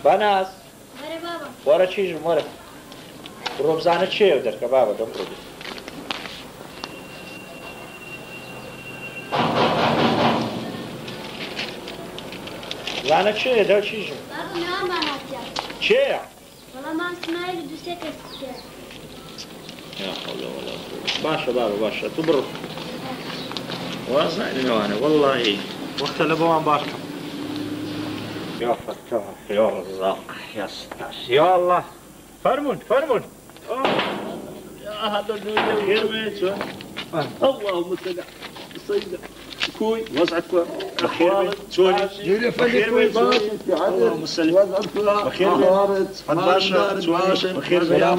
باناس بەرێ بابا وەرە چیژم وەرە ڕۆبزانە چێ دەرکە بابە دەمڕۆ زانە چێ دە چیژم بابا ناوان باناسیە چێە وەڵام مام سمایل و دووسێ کەس کرد باشە بابە باشە تو بڕۆ واز ناینەوانە وەڵڵاهی وەختە لە بەوان باشکەم يا فتاح يا رزاق يا ستار يا الله فرمون فرمون يا هذا خير بيت اللهم صل سيدنا كوي وسعك بخير سوري جولي فلي كوي اللهم صل بخير باشا سواشي بخير بيا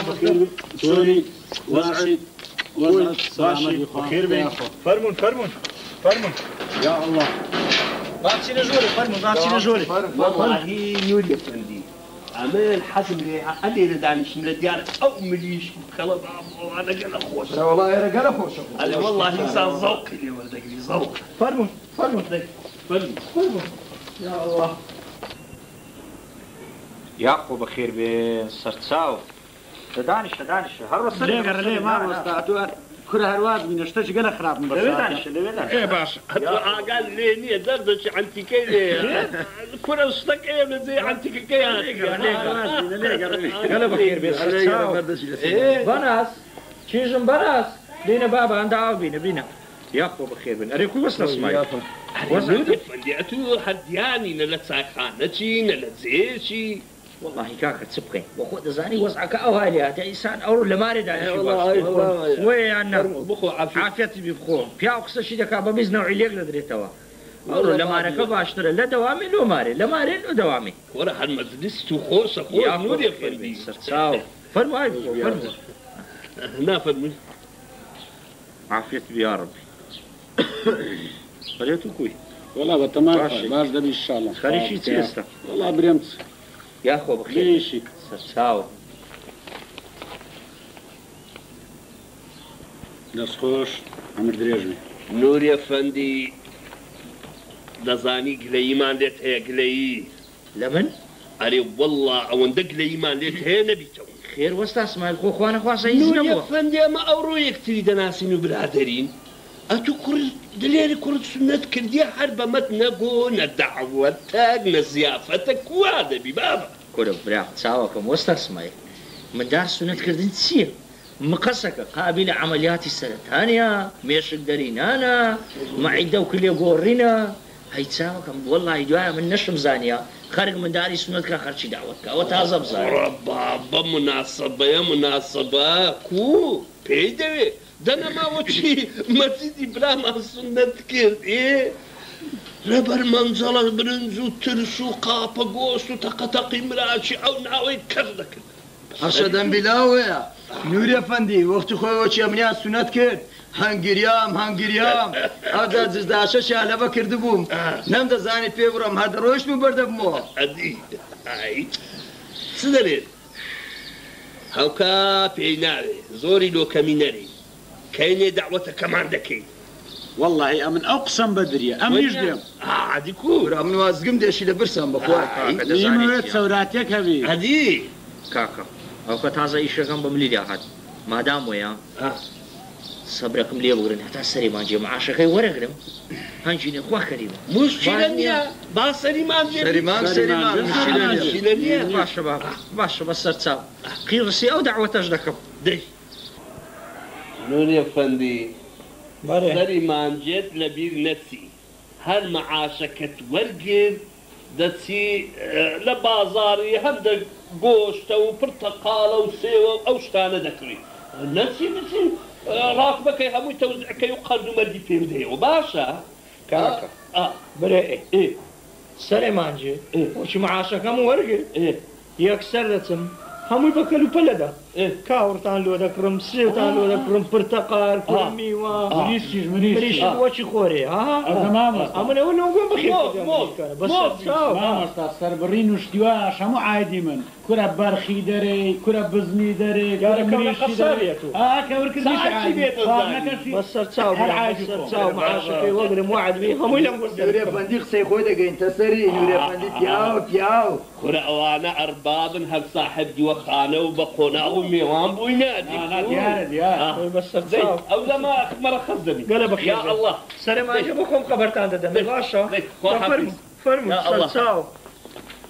بخير سوري وسعك وسعك بخير بيا فرمون فرمون فرمون يا الله بامشي نجوري فرمون بامشي نجوري والله يولي فندي عمال حسب لي علي ردانيش من الديار او مليش خلاص انا قال خوش والله يا رجال خوش انا والله انسان ذوقي اللي ولدك لي ذوق فرمون فرمون فرمون يا الله يعقوب بخير بسرتساو دانش هر وصل ليه قال ليه ما وصلت كره هرواد من اشتاش قال خراب من بس دانش ايه باش قال لي ني دردش عندي كي كره وسطك ايه زي عندي كي قال بخير بسرتساو بناس چیزم بناس بينا بابا عند عابينا بينا يعقوب بخير بين اريكو وصل اسمعي وزن فنديتو حدياني نلتساي خانتي نلتزيشي والله كاكا تسبقين وخذ زاني وزعك او هالي هذا انسان او لمارد على والله وي عنا بخو عافيتي بخو بيا اقصى شي دكا بمز نوع ليك لدريتوا او لمارك باشتر لا دوامي لو ماري لماري لو دوامي ورا المجلس تو خوش اخو نور يا فندي سرتساو فرموا فرموا هنا فرموا عافيتي يا ربي خليتو كوي والله تمام باش ده ان شاء الله خلي شي تيستا والله بريمت يا اخو بخير ليشي سرتساو ناس خوش عمر دريجني نور يا فندي دزاني قليمان ليت هي قلي لمن اري والله او ندق ليمان ليت هي نبيتو خير وستا اسمع الخو اخوانا خاصه نور يا يزنبوا فندي ما اورويك تريد ناسين وبرادرين اتو كرد دليل كرد سنة كردية حرب متنقو ندعوتك نزيافتك وهذا ببابا كله بريق تساوكم وستا اسمعي من دار سنة كردين تسير مقصك قابل عمليات السرطانية ميشك درينانا معدة وكل يقورينا هاي تساوكم والله يدعى من نشم زانية خارج من داري سنتك خرشي دعوتك وتازا بزاني ربابا مناسبة يا مناسبة كو بيدوي دنا ما وشي ما تدي بلا ما سنة كرد ايه ربر منزلة برنزو ترسو قاپا گوشتو تقتقي مراشي او ناوي كردك أرشدن بلاوية نوري أفندي وقت خوي وشي أمنيات سنت كرد هنگريام هذا زداشة شالبا كرد بوم نم دا زاني بيبرم هذا روش مبرد بمو ادي اي سدرين هاوكا بيناري زوري لو كميناري كاينه دعوته كمان دكي والله أمن أقسم بدري أمن يجدم عادي كور أمن وازقم ديشي لبرسم بخوات ليموت ثوراتك هبي هدي كاكا او كتازا ايشكم بمليدي احد ما دام ويا صبركم ليه بقولن حتى سري ما جي معاشكي ورقرم هنجيني اخوا كريم مشكلة باصري ما سريمان مشكلة باش شباب باش شباب سرتساو قيرسي او دعوة تجدكم دي نور يا فندي سري ما جيت لبير نفسي هل معاشك تورقر دتي لبازاري هبدا قوشتا وبرتقالة وسيوة او شتانة دكري نفسي بتي راكبك همو توزعك يقرد مردي في بديه وباشا كاكا بري ايه سري مانجي وش معاشك هم ورقه يكسر لتم هم يبكلوا بلده کاوڕتان لۆ دەکڕم سێوتان لۆ دەکڕم پرتەقال میوە مریشی وەچی خۆرێ ئەمنەوە نەوەگوم بخێمامۆستا سەربڕین و شتیوە هەموو عایدی من کورە بەرخی دەرێ کورە بزنی دەرێ بەسەر چاو معاشەکەی وەگرم وعدبی هەمووی لەم نورێفەندی قسەی خۆی دەگەینتە سەری نورێفەندی پیاو کورە ئەوانە ئەربابن هەر ساحب دیوەخانە و بە قۆناغ و میێوان بووینە بەسەر چاو ئەو زەما مەرە خەز دەبی گەلە بەخێر یا ئەڵڵا سەرماژە بۆ خۆم خەبەرتان دەدەم باشە فەرموو سەر چاو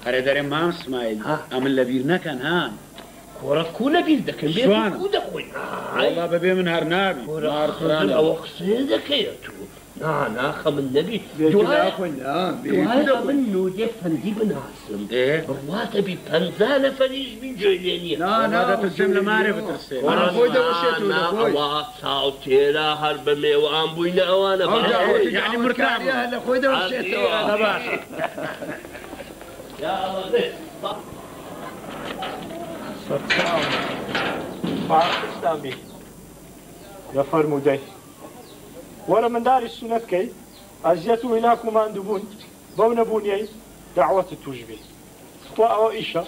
هەرێ دەرێ مام اسماعیل ئەمن لەبیر نەکەن هان کۆرە کو لەبیر دەکەن جوانە. کو دەخۆین وەڵا بەبێ من هەر نابی ئەوە قسێ دەکەیە تو ناخە من نەبی دوایە من نودێ فەندی بناسم بڕواتە بی 50 نەفەریش بینجێ لێ نییە دەترسێم لە مارێ بترسێ ئەوا چاو تێرا هەر بە میێوان بووینە ئەوانە یعنی مرکاریە لە خۆی دەوشێتەوە باستانبی لە فەرموودەی وەرە منداری سونەتکەی ئەزیەت و هیلاک و ماندووبوون بەو نەبوونیەی داوەتت توش بێ خوا ئەوە ئیشە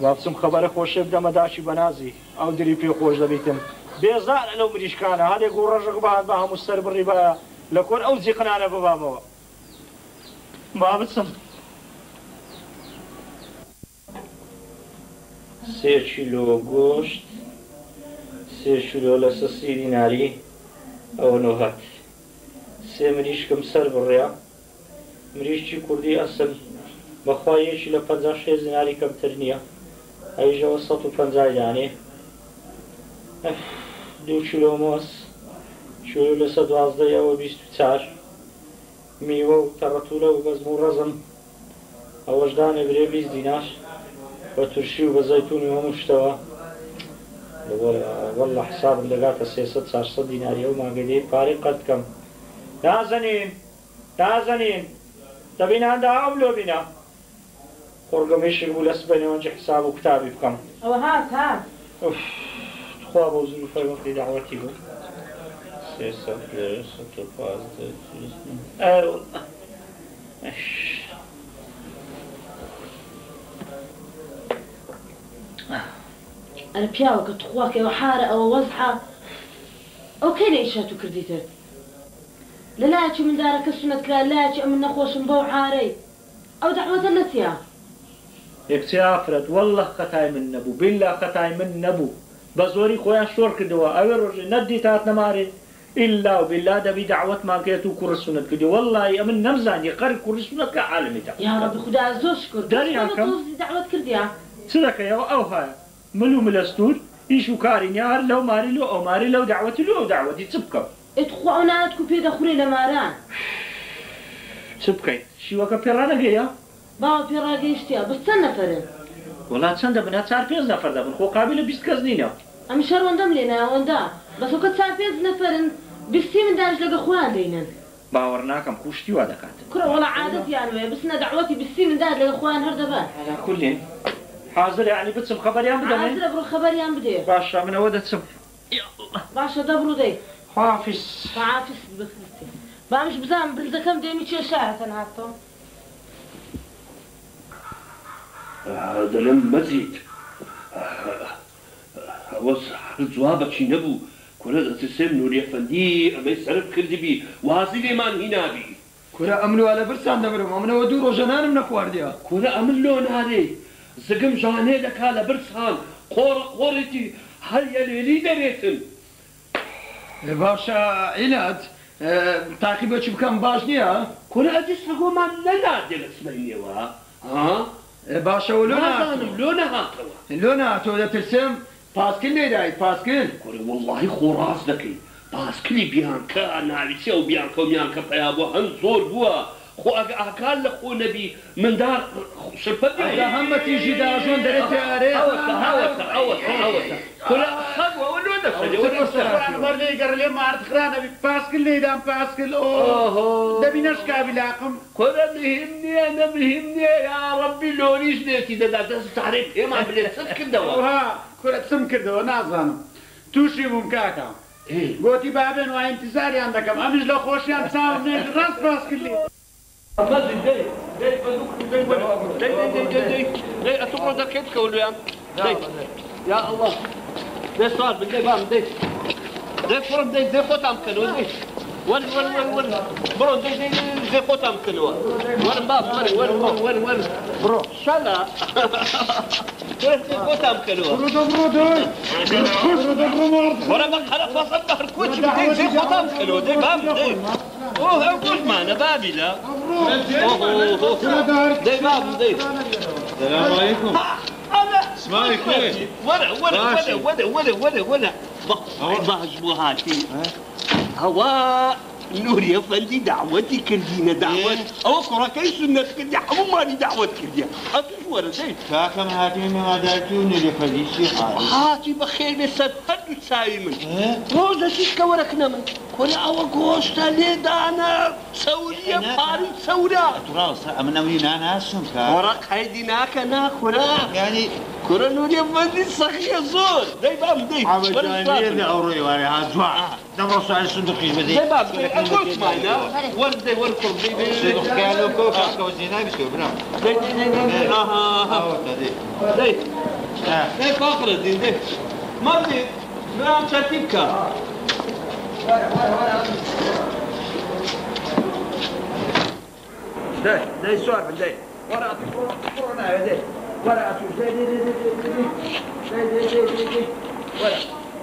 وابچم خەبەرە خۆشێ بدەمە داچی بەنازی ئەو دری پێ خۆش دەبیتم بێزارە لەو مریشکانە هەندێک و ڕەژق بەهات بە هەموو سەر بڕی بە لە کۆن ئەو جیقنانە ببامەوە با بچم 3 کیلۆ گۆشت 3 کیلۆ لە 30 دیناری ئەوە نۆهات 3 مریشکم سەر بڕێە مریشکی کوردی ئەسن بەخوا یەکی لە 56 دیناری کەمتر نییە ئەیژەوە 150 دانێ 2 کیلۆ مۆس کیلۆ لە 112 ئەوە 24 میوە و تەڕەتولە و بەزم و ڕەزم ئەوەش دانێبرێ 20 دینار بە تورشی و بە زەیتونی هەموو شتەوە وەڵا حسابم دەگاتە 300-400 دیناری ئەو ماگەدەی پارەی قەت بکەم دازەنین دەبیناندا ئەم لۆ بینە خۆرگەمەیشک بوو لە سبەنەوەنجی حساب و کتابی بکەم ئەوە هات خوا بۆ زور و فەرمەقی داوەتی بوو 300 ئەرە پیاوە کە توخواکەوە حارە ئەوە وەزحە ئەو کەی لە ئیشات و کردیتر لە لایەکی مندارەکە سونەتکرا لایەکی ئەمن نەخۆشم بەو حارەی ئەو دەعوەتە نەچیا یەکچی ئافرەت وەڵڵە خەتای من نەبوو بیللا خەتای من نەبوو بە زۆری خۆیان شۆڕ کردەوە ئەوێ ڕۆژێ نەدی تات نەمارێ ئیلا و بیللا دەبی دەعوەتمان کرێت و کوڕە سونەت کردی وەڵڵی ئەمن نەمزانی قەری کوڕی سونەتکە عالەمیدا یا ڕەبی خوددا زۆر شکر دەعوەت کردیا چ دەکەیەوە ئەو هەیە من و ملەستور ئیش و کاری نیار لەو ماری لۆ ئەو ماری لەو داوەتی لۆ ئەو داوەتی چ بکەم ئێتخوا ئەو نانەت و پێ دەخورێ لە ماران چ بکەیت شیوەکە پێڕانەگەیە باوە پێڕاگەیشتیا بەس چەند نەفەرن وڵات چەندە بنا 4-5 نەفەر دەبن خۆ قابل لە 20 کەس نینە ئەم شەڕۆندەم لێ ناوەندا بەسەوکە 4-5 نەفەرن 20 منداش لەگە خۆیان دەینن باوەڕ ناکەم خوشتی وا دەکات کوڕە وەڵا عادەتیان وێ بسنە دەعوەتی 20 منداش لەگە خۆیان هەر دەبات على كل حاضر يعني بتصم خبريان بدنا حاضر بڕۆ خەبەریان بدێ باشا من اود تصم باشە دەبڕ دەی حافظ حافظ بخستی بامش بزانم بردەکەم دێمی چێ شارەتەن هاتەوە دەڵێم مەزید ئەوە جوابەکی نەبوو کورە دەترسێم نوریەفەندی ئەمەی سەرف کردبی وازی لێمان هینابی کورە ئەمنوە لە برسان دەبرم ئەمنەوە 2 ڕۆژەنانم نەخواردیە کورە ئەمن لۆ نارێ زگم ژانێ دەکا لە برسان قۆڕێتی هەریە لێلی دەرێتن باشە عینات تاقی بۆچی بکەم باش نییە کورە ئەدیسە گۆمان نەنادێ لە سمەینەوە باشەوە لۆ نەهاتەوە لۆ نهاتەوە دەترسم پاسکل لێدای پاسکل کورە وەڵڵاهی خۆڕاست دەکەی پاسکلی بیانکە ناویچێ و بیانکە و میانکە پەیا بۆ هەند زۆر بووە خۆ ئەگە ئاکار لە خۆ نەبی مندار شرپەت هەمە تیژی داژۆن دەرێت ئارێ ئەوەتە کورە خەبوەوە لۆ بردي قال لي ما عرفت خرانا باسكل لي دام باسكل دبي نشكا بلاقم كنا بهمني انا بهمني يا ربي لونيش نيتي ده تعرف ايه ما بليت سمكر دوا ها كرة سمكر دوا نازانم توشي ممكاكا قوتي بابين وهي انتظاري عندك امش لو خوشيان تساوم نيش راس باسكل لي دي اتوقع ده كيف كولو يا يا الله ده صار بدي بام دي فرم دي قطعم كنو دي ون برو دي قطعم كنو ون باب ون برو شلا دي قطعم كنو برو ولا بقى فصل بحر كوتش دي قطعم كنو دي بام دي قول معنا بابي لا دي باب دي السلام عليكم اسمعي كويس ولا بهجبوهاتي هوا نور يا فندي دعوتي كردينا دعوت او كراكي سنة كردي حمو مالي دعوت كردي اطيف ورا زين كاكم هاتي ما دارتوني لفديشي هاتي بخير بسد هدو سايمن روزا سيكا وركنا من كنا او غوشتا ليدانا سوريا باري سورا تراوس من اولين انا سمكا وراك هيديناك انا كنا يعني كنا نور يا فندي سخية زور داي بام داي عبدانية اللي اوري واري هاتوا دمروا على الصندوقي بدي داي بام داي اقول معنا ورد وركب دي قالوا كوكا كوزينا بسو برام دي فاقرة دي مرضي نعم ترتيبك داي سؤال داي ورا كورونا داي ورا داي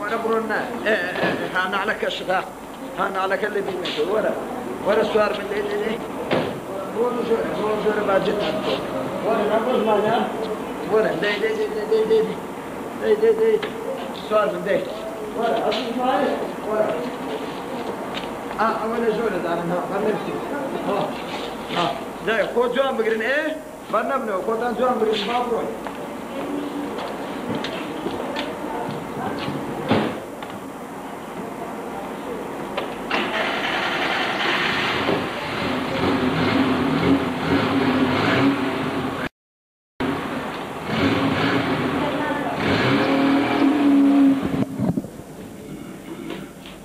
ورا برونا هانا على كشغا هانا على كل بيمشي ورا سؤال من داي ورا باجت ورا نبض معنا ورا داي سؤال من داي ورا أصل معي ورا أولا زولة أنا نفسي داي خود جوان بقرن إيه برنامجنا خودان جوان بقرن بابروي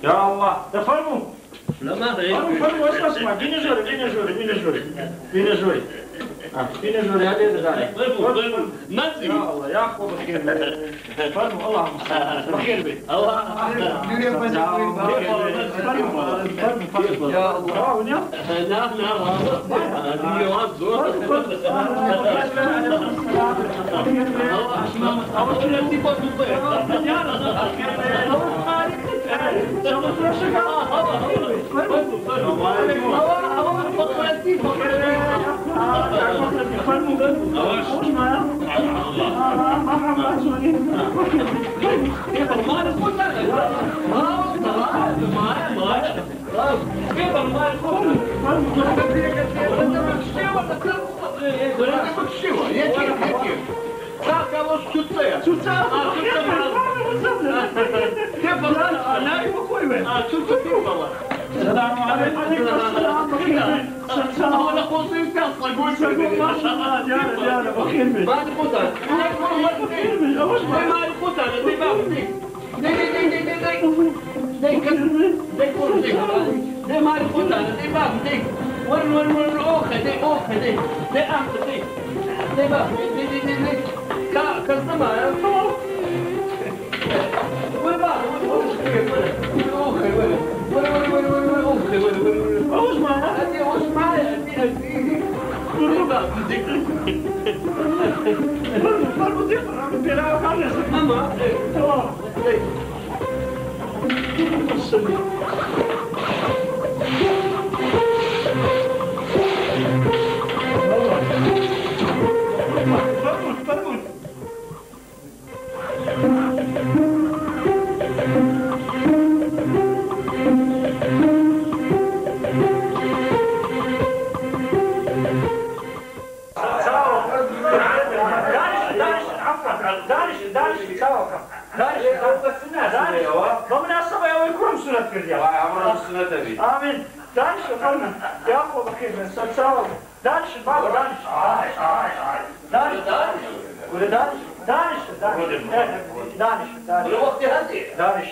يا الله تفرموا لا ما غير فرموا اسمع فينا جوري هذه الغالي نزل يا الله يا اخو بخير فرموا الله بخير بي الله يا الله السلام عليكم. انا خوصي كاصه قول يا بخير ما القطن ما القطن دي باخذ دي ما القطن دي باخذ ور اوخه دي اخذ دي باخذ دي كالسما ور باخذ اوش معايا دانش كرديا عمر السنة تبي آمين دانش فرنا يا أخو بخير من سلسلة دانش بابا دانش دانش ولا دانش دانش دانش دانش وقت هذي دانش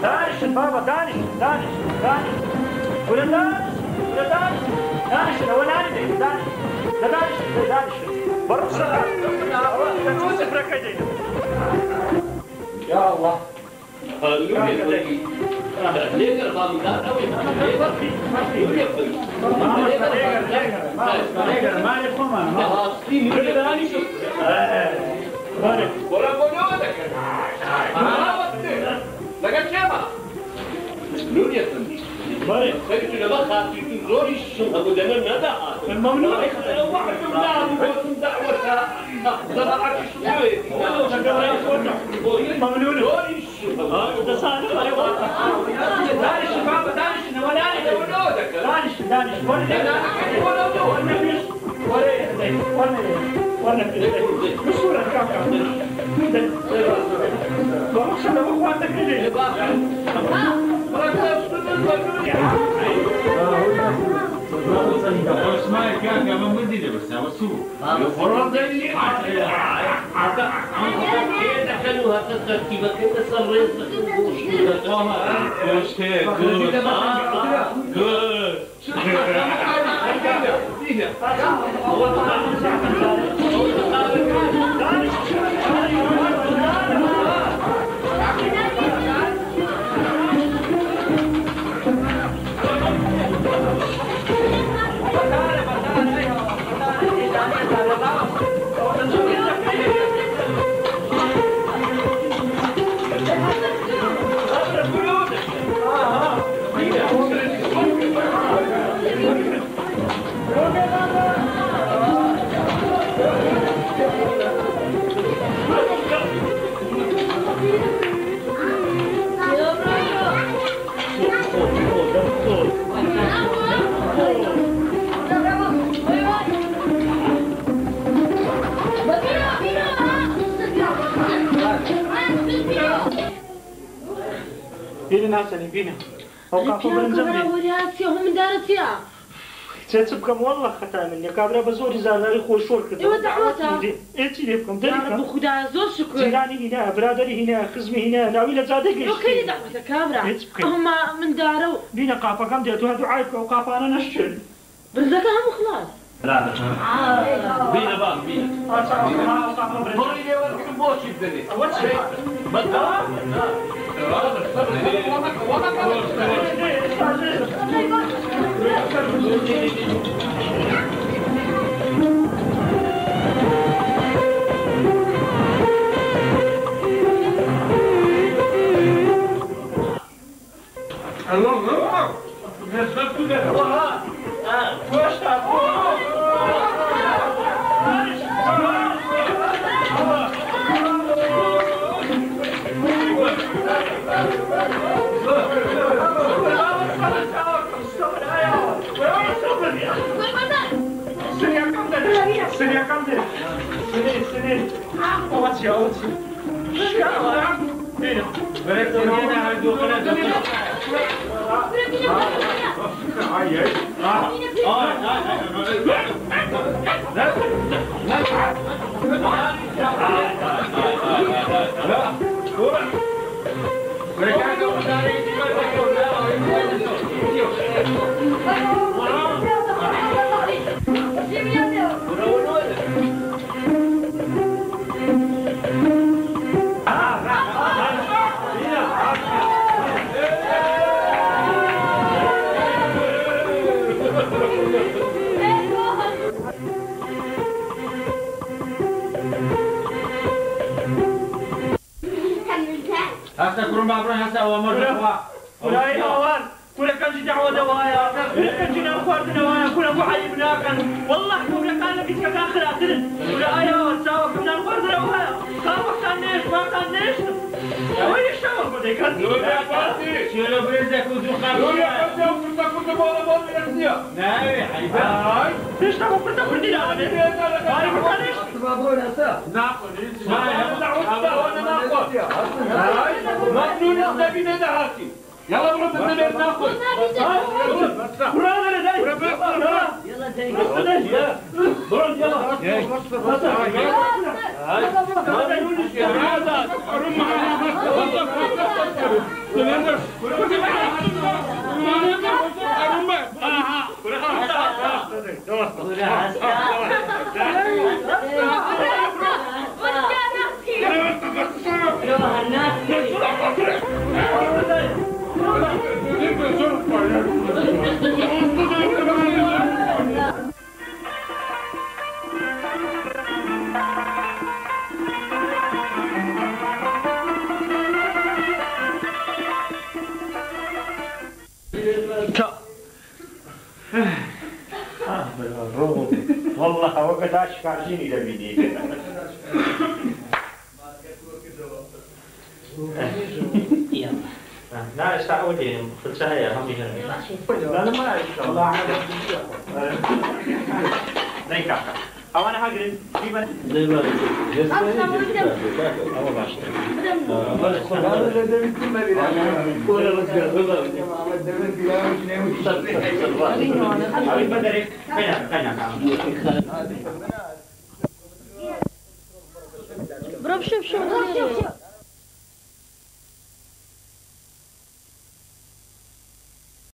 دانش بابا دانش دانش دانش ولا دانش ولا دانش دانش ولا دانش لا دانش دانش برا صلاة نوسف ركعتين يا الله ليه قربان من دار أوي ما يفهم ما ولا بنودك لقد شابه نور يا فندم خيرت لبخا في زوري الشم أبو دمر ندى الممنوع واحد من دعوة دعوة زرعت الشوي ممنوع زوري الشم تصادق دانش بابا دانش ولا دانش دانش ولا بصورة كاكا بروح أنا وأخواتك ليه اسمعي كاكا من بدي بس وسوق يفرض اللي دخلوها ترتيبك كيف صريت وش هيك بينا ناسني بينا أوقافه كاميرا ورياسي هم دارتيا تبكم والله خطا مني كاميرا بزوري زاري خوش شور كده ايوا دعوتها ايتي ليكم يا رب خدا زور شكر جيراني هنا برادري هنا خزمي هنا ناوي لزادك اوكي دعوتها كاميرا هم من دارو بينا قافه كم ديتوها دعايك وقافه انا نشتري برزقها هم خلاص لا بينا بقى بينا مري لي ولا بوش الدنيا اول شيء بدأ هسه كرم بابرون هسه هو مرة ولا يهوان كل كم دعوة دوايا كل كم جنا أخوات دوايا كل أبو علي بناكن والله كل كان لك كذا آخر أترن ولا أيوة سوا كنا أخوات دوايا كم كان نيش ما وطن ليش؟ وين الشباب بدك نور يا باسي شنو برزك وذوقك؟ نور يا باسي وكنت بولا بولا يا ناوي حيبان. ليش تبغى كنت كنت لا أنا ليش؟ بابور هسا ناخذ انا ناخذ مجنون السبيل دهاتي يلا برد النبي ناخذ قرآن أنا داي يلا داي برد يلا والله وقت اشكال جيني لبيدي لا استعودي خلصها هي هم انا ما اعرف والله دايكا او انا هاجر كيف زي ما برب شوف